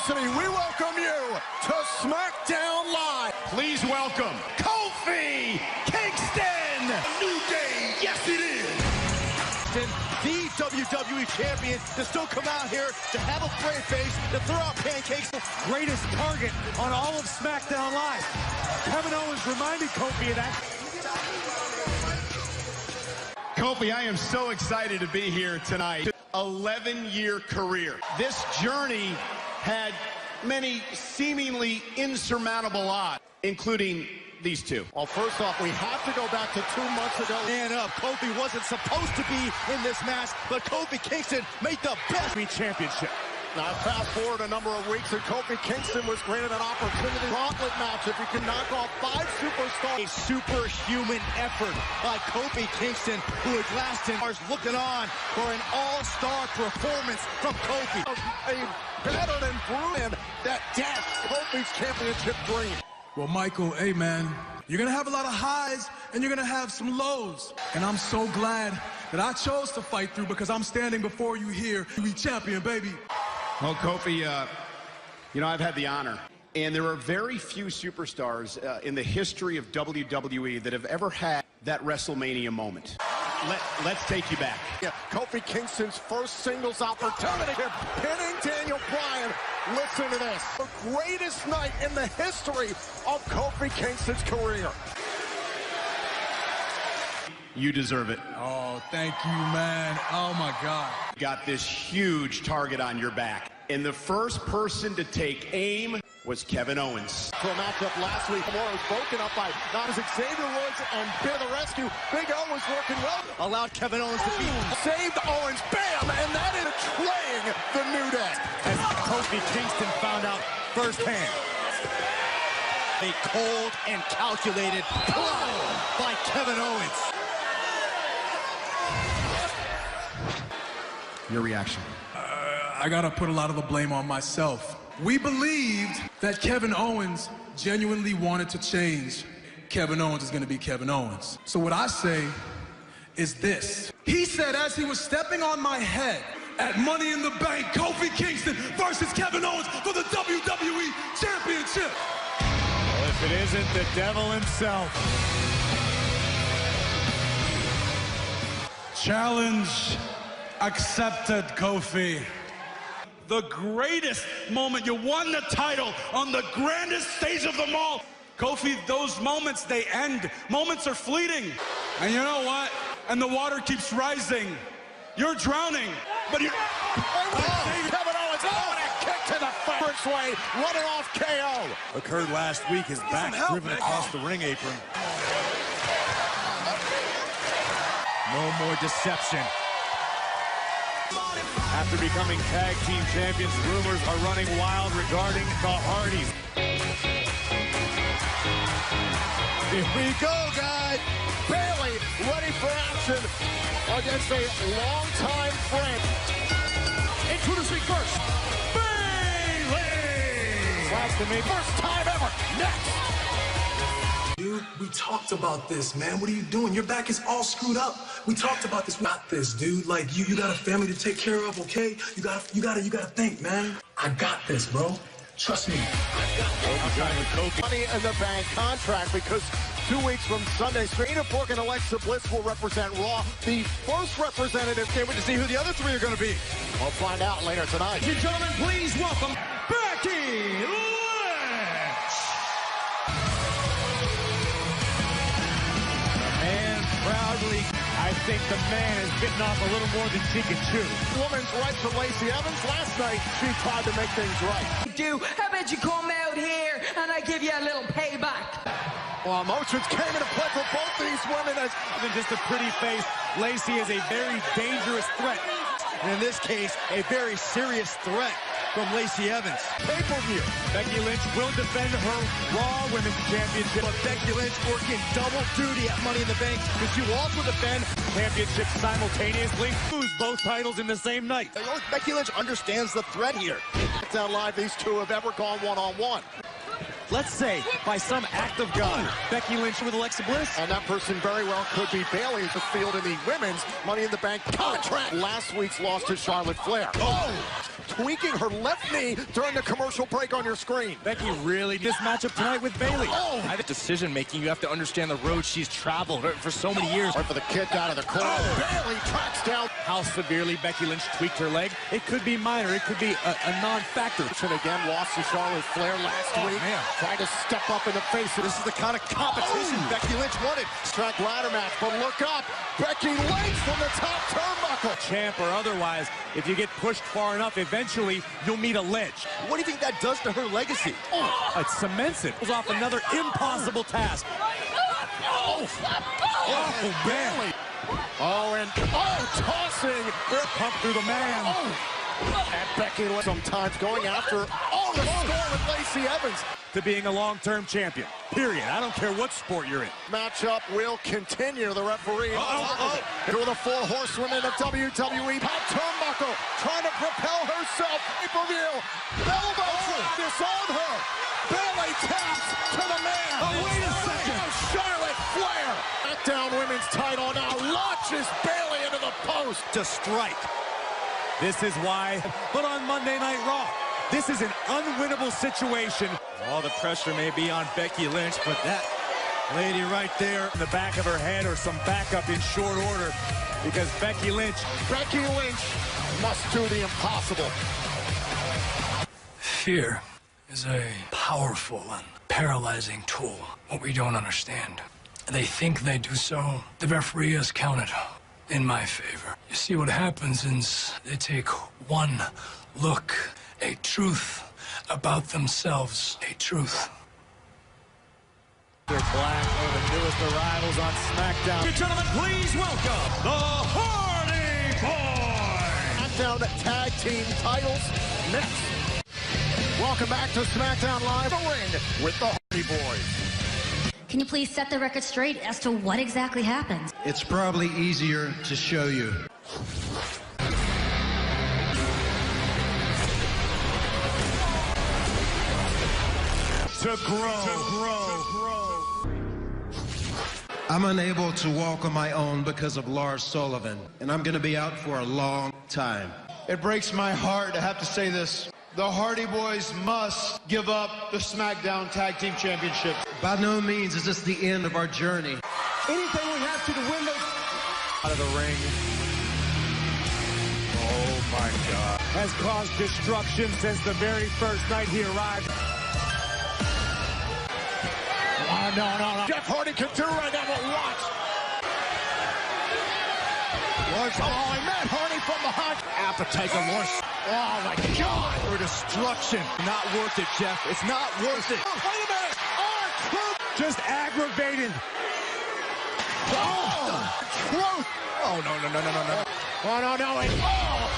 University, we welcome you to SmackDown Live. Please welcome Kofi Kingston. A new day, yes it is. The WWE champion to still come out here to have a brave face, to throw out pancakes. Greatest target on all of SmackDown Live. Kevin Owens reminded Kofi of that. Kofi, I am so excited to be here tonight. 11-year career. This journey had many seemingly insurmountable odds, including these two. Well, first off, we have to go back to 2 months ago. Man up, Kofi wasn't supposed to be in this match, but Kofi Kingston made the best championship. Now, fast forward a number of weeks, and Kofi Kingston was granted an opportunity. Gauntlet match if he can knock off 5 superstars. A superhuman effort by Kofi Kingston, who had lasted hours looking on for an all-star performance from Kofi. A battered and bruised that dashed Kofi's championship dream. Well, Michael, hey, man, you're going to have a lot of highs and you're going to have some lows. And I'm so glad that I chose to fight through because I'm standing before you here. We champion, baby. Well, Kofi, you know, I've had the honor. And there are very few superstars in the history of WWE that have ever had that WrestleMania moment. Let's take you back. Yeah, Kofi Kingston's first singles opportunity, pinning Daniel Bryan. Listen to this. The greatest night in the history of Kofi Kingston's career. You deserve it. Oh, thank you, man. Oh, my God. Got this huge target on your back. And the first person to take aim was Kevin Owens. For a matchup last week, Moore was broken up by Xavier Woods and Bear the Rescue. Big O was working well. Allowed Kevin Owens to beat. Saved Owens, bam, and that is betraying the New Day. As Kofi Kingston found out firsthand. A cold and calculated blow by Kevin Owens. Your reaction? I got to put a lot of the blame on myself. We believed that Kevin Owens genuinely wanted to change. Kevin Owens is going to be Kevin Owens. So what I say is this. He said as he was stepping on my head at Money in the Bank, Kofi Kingston versus Kevin Owens for the WWE Championship. Well, if it isn't the devil himself. Challenge accepted, Kofi. The greatest moment. You won the title on the grandest stage of them all. Kofi, those moments, they end. Moments are fleeting. And you know what? And the water keeps rising. You're drowning, but you're... Kevin Owens, a kick to the first way, running off KO. Occurred last week, his back driven across the ring apron. No more deception. After becoming tag team champions, rumors are running wild regarding the Hardys. Here we go, guys. Bayley ready for action against a longtime friend. Introducing first, Bayley. Last to me, first time ever. Next. Dude, we talked about this, man. What are you doing? Your back is all screwed up. We talked about this. We got this, dude. Like, you got a family to take care of, okay? You gotta think, man. I got this, bro. Trust me. Money in the Bank contract because 2 weeks from Sunday, Serena Borg and Alexa Bliss will represent Raw. The first representative. Can't wait to see who the other 3 are going to be. We'll find out later tonight. Ladies and gentlemen, please welcome Becky Lynch. And proudly, I think the man has bitten off a little more than she can chew. Women's rights for Lacey Evans. Last night, she tried to make things right. How about you come out here and I give you a little payback? Well, emotions came into play for both these women. As than just a pretty face, Lacey is a very dangerous threat. And in this case, a very serious threat from Lacey Evans. pay-per-view. Becky Lynch will defend her Raw Women's Championship. But Becky Lynch working double duty at Money in the Bank because she will also defend championship simultaneously. Lose both titles in the same night. Becky Lynch understands the threat here. SmackDown Live, these two have ever gone one-on-one. Let's say, by some act of God, Becky Lynch with Alexa Bliss. And that person very well could be Bayley, the field in the women's Money in the Bank contract. Last week's loss to Charlotte Flair. tweaking her left knee during the commercial break on your screen. Becky really this matchup tonight with Bayley. Oh! I think decision-making, you have to understand the road she's traveled for so many years. Right for the kick out of the corner. Oh, Bayley tracks down. How severely Becky Lynch tweaked her leg. It could be minor. It could be a non-factor. And again, lost to Charlotte Flair last week. Man. Trying to step up in the face. This is the kind of competition Becky Lynch wanted. Track ladder match, but look up. Becky Lynch from the top turnbuckle. Champ or otherwise, if you get pushed far enough, eventually you'll meet a ledge. What do you think that does to her legacy? Oh, it cements it. Pulls off another impossible task. Oh, man. Oh, and tossing. Bear pump through the man. And Becky Lynch sometimes going after the score with Lacey Evans. To being a long-term champion, period. I don't care what sport you're in. Matchup will continue. The referee to the four horsewomen of WWE. Top turnbuckle, trying to propel herself. Pay-per-view. Elbow disarm her. Bayley taps to the man. Oh, wait a second. Charlotte Flair. SmackDown Women's title now launches Bayley into the post. To strike. This is why. But on Monday Night Raw, this is an unwinnable situation. All the pressure may be on Becky Lynch, but that lady right there in the back of her head or some backup in short order, because Becky Lynch must do the impossible. Fear is a powerful and paralyzing tool. What we don't understand. They think they do so. The referee has counted in my favor. You see, what happens is they take one look, a truth about themselves, a truth. They're black, one of the newest arrivals on SmackDown. Good gentlemen, please welcome the Hardy Boys. SmackDown tag team titles next. Welcome back to SmackDown Live, the ring with the Hardy Boys. Can you please set the record straight as to what exactly happened? It's probably easier to show you. To grow. I'm unable to walk on my own because of Lars Sullivan, and I'm going to be out for a long time. It breaks my heart to have to say this. The Hardy Boys must give up the SmackDown Tag Team Championship. By no means is this the end of our journey. Anything we have to win those. Out of the ring. Oh my God. Has caused destruction since the very first night he arrived. Oh, no. Jeff Hardy can do right now, but watch. Oh, he met Hardy from behind. Appetite of Lars. Oh, my God. For destruction. Not worth it, Jeff. It's not worth it. Oh, wait a minute. Just aggravated. Truth. Oh, no. Oh, no.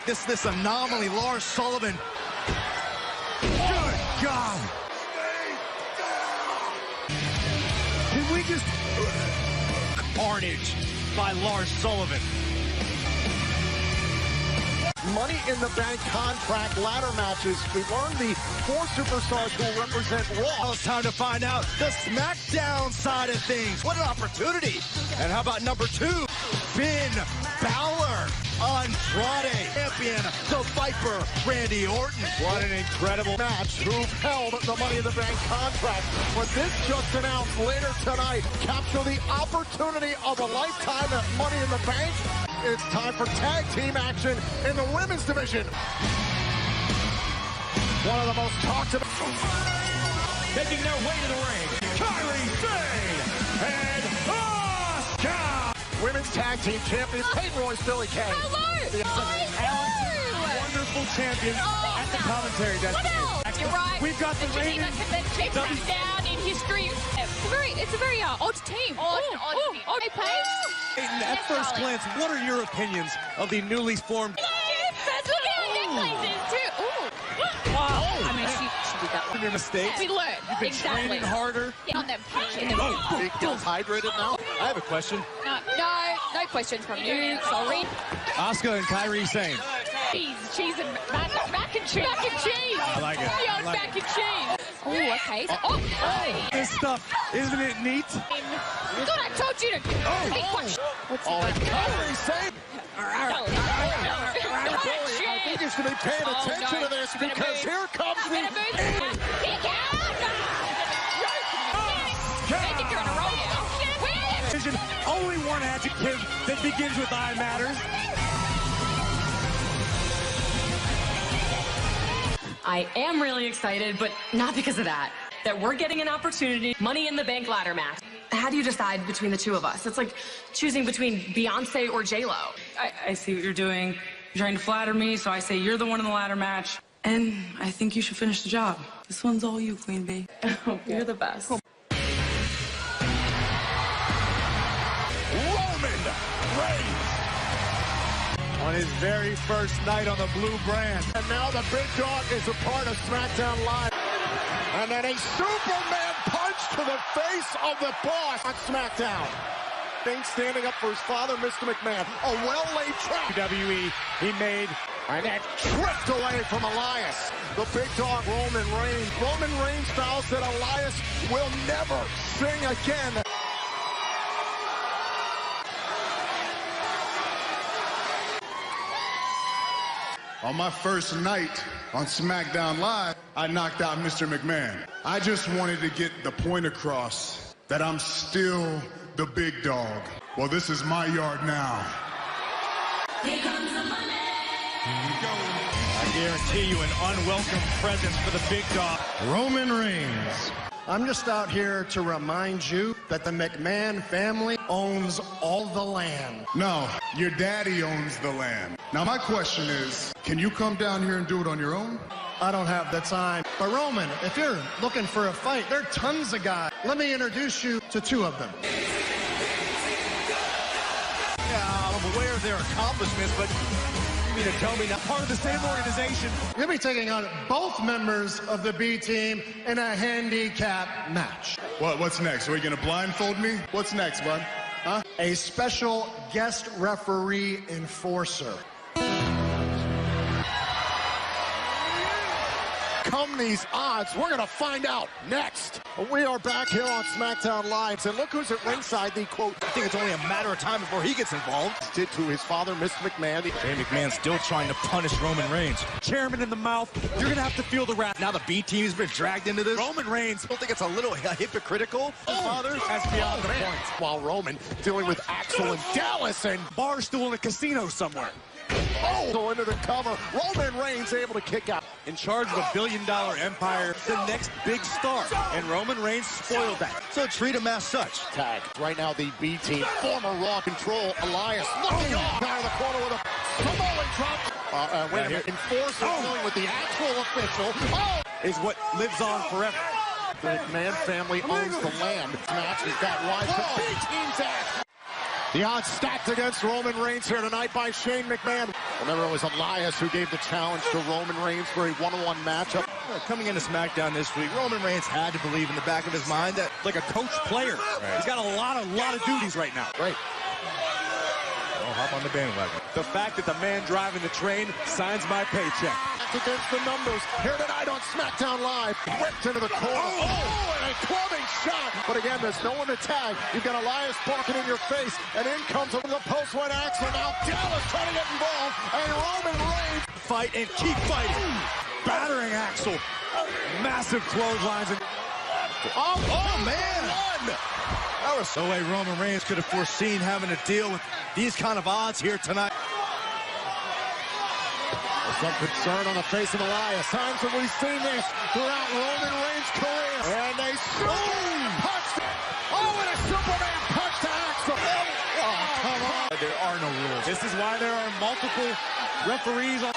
This anomaly, Lars Sullivan. Good God. Can we just... Carnage by Lars Sullivan. Money in the Bank contract ladder matches. We learned the four superstars who will represent Raw. Well, it's time to find out the SmackDown side of things. What an opportunity. And how about number 2? Finn Balor, Andrade, champion, the Viper, Randy Orton. What an incredible match. Who held the Money in the Bank contract. But this just announced later tonight. Capture the opportunity of a lifetime at Money in the Bank. It's time for tag team action in the women's division. One of the most talked about. Making their way to the ring, Kyrie Sane and Asuka. Women's tag team champions, Peyton Royce, Billie Kay. Wonderful champions at the commentary desk. What else? You're right. We've got the reigning down in history. It's a very odd team. Odd pace. At first glance, what are your opinions of the newly formed? That's look at her necklaces too. Ooh. Wow. I mean, she did that one. Your mistakes. We learned. You've been training harder. Yeah, on them. Dehydrated now. I have a question. No questions from you. Sorry. Asuka and Kyrie Sane. Cheese and mac and cheese. Mac and cheese. I like it. Beyond mac and cheese. Oh, okay. Oh. This stuff, isn't it neat? God, I told you to. What's Kyrie Sane. Mac and cheese. He needs to be paying attention to this because here comes the... Kick out! I think you're in a rodeo. Only one adjective that begins with I matters. I am really excited, but not because of that. That we're getting an opportunity, Money in the Bank ladder match. How do you decide between the two of us? It's like choosing between Beyonce or J-Lo. I see what you're doing. You're trying to flatter me, so I say you're the one in the ladder match. And I think you should finish the job. This one's all you, Queen Bee. You're the best. Roman Reigns On his very first night on the blue brand. and now the big dog is a part of SmackDown Live. And then a Superman punch to the face of the boss on SmackDown. Thing standing up for his father, Mr. McMahon. A well-laid trap. WWE, he made. And that tripped away from Elias. The big dog, Roman Reigns. Roman Reigns vows that Elias will never sing again. On my first night on SmackDown Live, I knocked out Mr. McMahon. I just wanted to get the point across that I'm still the big dog. Well, this is my yard now. I guarantee you an unwelcome presence for the big dog. Roman Reigns. I'm just out here to remind you that the McMahon family owns all the land. No, your daddy owns the land. Now, my question is, can you come down here and do it on your own? I don't have the time. But Roman, if you're looking for a fight, there are tons of guys. Let me introduce you to two of them. Yeah, I'm aware of their accomplishments, but you mean to tell me not part of the same organization? You'll be taking on both members of the B team in a handicap match. What's next? Are you gonna blindfold me? What's next, bud? Huh? A special guest referee enforcer. Come these odds, we're going to find out next. We are back here on SmackDown Live, and look who's at ringside. The quote, I think it's only a matter of time before he gets involved. did to his father, Mr. McMahon. Shane McMahon still trying to punish Roman Reigns. Chairman in the mouth, you're going to have to feel the wrath. Now the B team's been dragged into this. Roman Reigns, I don't think it's a little hypocritical. Father, that's beyond the point. While Roman dealing with Axel and Dallas and Barstool in a casino somewhere. go into the cover. Roman Reigns able to kick out. In charge of a billion-dollar empire, the next big star. And Roman Reigns spoiled that. So treat him as such. Tag. Right now the B team, former Raw control, Elias looking off out of the corner with a Samoan drop. Wait a minute. Enforcer dealing with the actual official. Is what lives on forever. The McMahon family owns the land. This match has got wide. The B team tag. The odds stacked against Roman Reigns here tonight by Shane McMahon. Remember, it was Elias who gave the challenge to Roman Reigns for a one-on-one matchup. Coming into SmackDown this week, Roman Reigns had to believe in the back of his mind that, like a coach player, he's got a lot of duties right now. Right. I'll hop on the bandwagon. The fact that the man driving the train signs my paycheck. Against the numbers here tonight on SmackDown Live. Whipped into the corner. And a clubbing shot. But again, there's no one to tag. You've got Elias barking in your face. And in comes the post-wide Axel. Now Dallas trying to get involved. And Roman Reigns. Fight and keep fighting. Battering Axel. Massive clotheslines. And man. That was no way Roman Reigns could have foreseen having to deal with these kind of odds here tonight. Some concern on the face of Elias. Times that we've seen this throughout Roman Reigns' career. And a punch. And a Superman punch to Axel. Come on. There are no rules. This is why there are multiple referees. And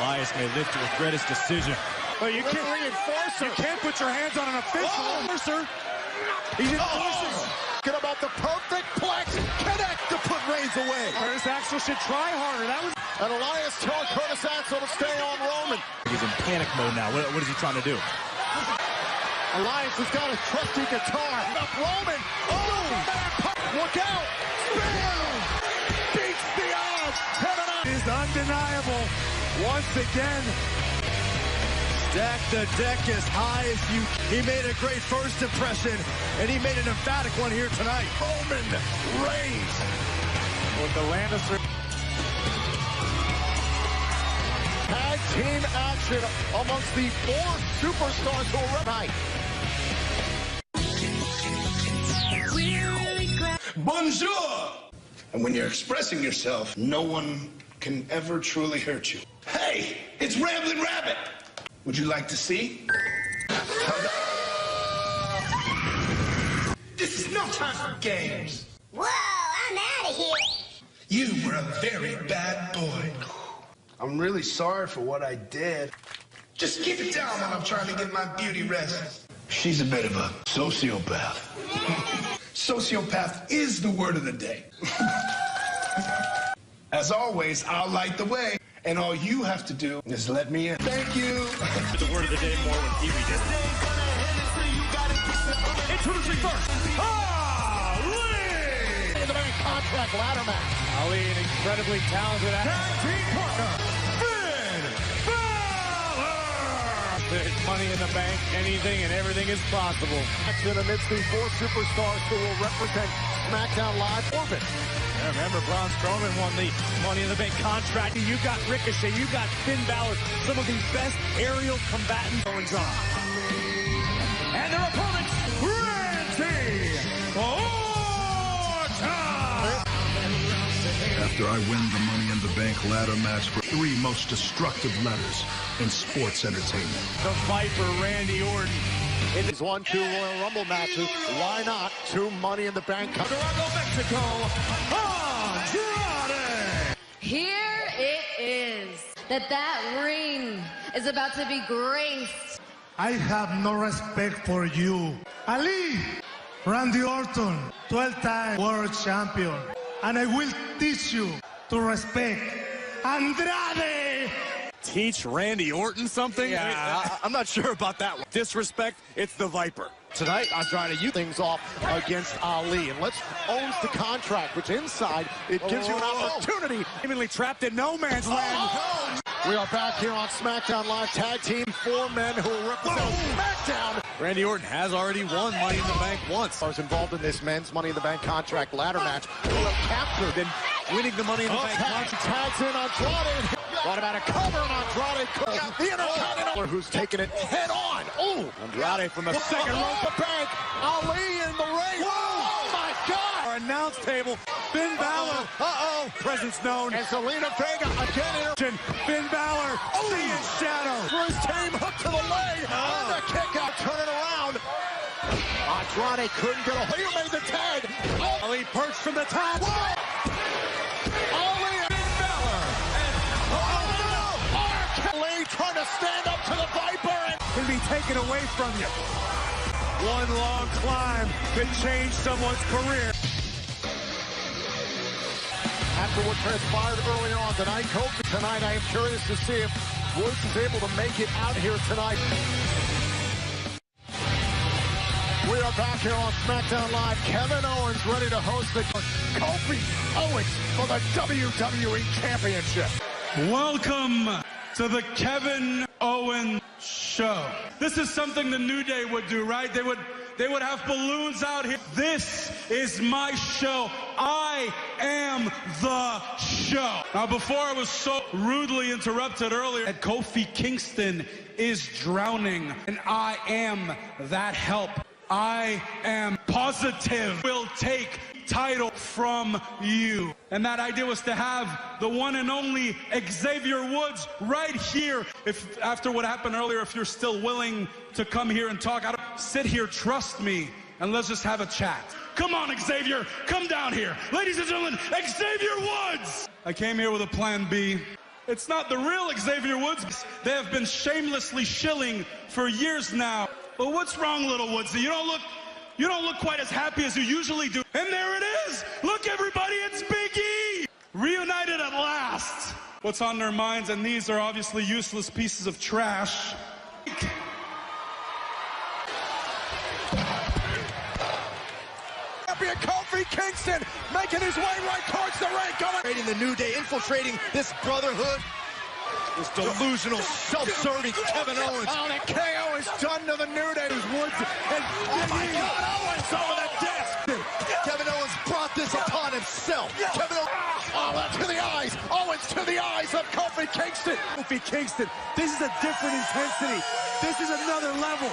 Elias may live to regret his decision. But you can't put your hands on an official. Enforcer. He's enforcing. About the perfect plex connect to put Reigns away. Curtis Axel should try harder. That was. And Elias telling Curtis Axel to stay on Roman. He's in panic mode now. What is he trying to do? Elias has got a trusty guitar. Up Roman. Look out. Bam! Beats the odds. It is undeniable. Once again. Stack the deck as high as you. He made a great first impression, and he made an emphatic one here tonight. Roman Reigns. With the Lannister. team action amongst the 4 superstars who are tonight. Bonjour! And when you're expressing yourself, no one can ever truly hurt you. Hey, it's Rambling Rabbit! Would you like to see? This is no time for games. Whoa, I'm out of here. You were a very bad boy. I'm really sorry for what I did. Just keep it down while I'm trying to get my beauty rest. She's a bit of a sociopath. Sociopath is the word of the day. As always, I'll light the way, and all you have to do is let me in. Thank you. The word of the day more when Pee Wee did. Introducing first, Ali! In the main contract ladder match. Ali, an incredibly talented tag team partner, Finn Balor! There's money in the bank, anything and everything is possible. Action amidst the 4 superstars who will represent SmackDown Live orbit. Yeah, remember, Braun Strowman won the Money in the Bank contract. You got Ricochet, you got Finn Balor, some of the best aerial combatants going on. And their opponents, After I win the Money in the Bank ladder match for 3 most destructive letters in sports entertainment. The Viper, Randy Orton. It is 1-2 Royal Rumble matches. Why not 2 Money in the Bank? Mexico, Andrade! Here it is, that ring is about to be graced. I have no respect for you. Ali, Randy Orton, 12-time world champion. And I will teach you to respect Andrade. Teach Randy Orton something? Yeah, I'm not sure about that one. Disrespect, it's the Viper. Tonight, Andrade, you things off against Ali. And let's owns the contract, which inside, it gives you an opportunity. Seemingly trapped in no man's land. We are back here on SmackDown Live Tag Team. 4 men who will represent SmackDown. Randy Orton has already won Money in the Bank once. I was involved in this men's Money in the Bank contract ladder match. Captured and winning the Money in the Bank contract. Tags in Andrade. Thought about a cover and Andrade. The Intercontinental who's taking it head on. Oh, Andrade from the second row. The bank. Ali in the ring. Oh my God. Our announce table. Finn Balor. Presence known. And Zelina Vega again here. Finn Balor. Seeing shadow. For his team, hook to the leg. And the kick out. Turn it around. Andrade couldn't get a hold. He made the tag. Ali perched from the top. Ali and Finn Balor. Ali trying to stand up to the Viper. And can be taken away from you. One long climb could change someone's career. After what transpired earlier on tonight, Kofi tonight, I am curious to see if Woods is able to make it out here tonight. We are back here on SmackDown Live. Kevin Owens ready to host the Kofi Owens for the WWE Championship. Welcome to the Kevin Owens Show. This is something the New Day would do, right? They would have balloons out here. This is my show. I am the show. Now, before I was so rudely interrupted earlier, that Kofi Kingston is drowning, and I am that help. I am positive will take title from you. And that idea was to have the one and only Xavier Woods right here. If after what happened earlier, if you're still willing to come here and talk, sit here, trust me, and let's just have a chat. Come on, Xavier, come down here. Ladies and gentlemen, Xavier Woods. I came here with a plan B. It's not the real Xavier Woods. They have been shamelessly shilling for years now. But what's wrong, little Woodsy? You don't look quite as happy as you usually do. And there it is. Look, everybody, it's Big E. Reunited at last. What's on their minds, and these are obviously useless pieces of trash. Champion Kofi Kingston making his way right towards the ring. The New Day infiltrating this brotherhood. This delusional, self-serving Kevin Owens. Oh, the KO is done to the New Day. Woods and Kevin Owens over the desk. Kevin Owens brought this upon himself. Kevin Owens. Oh, to the eyes. Owens to the the eyes of Kofi Kingston. Kofi Kingston, this is a different intensity. This is another level.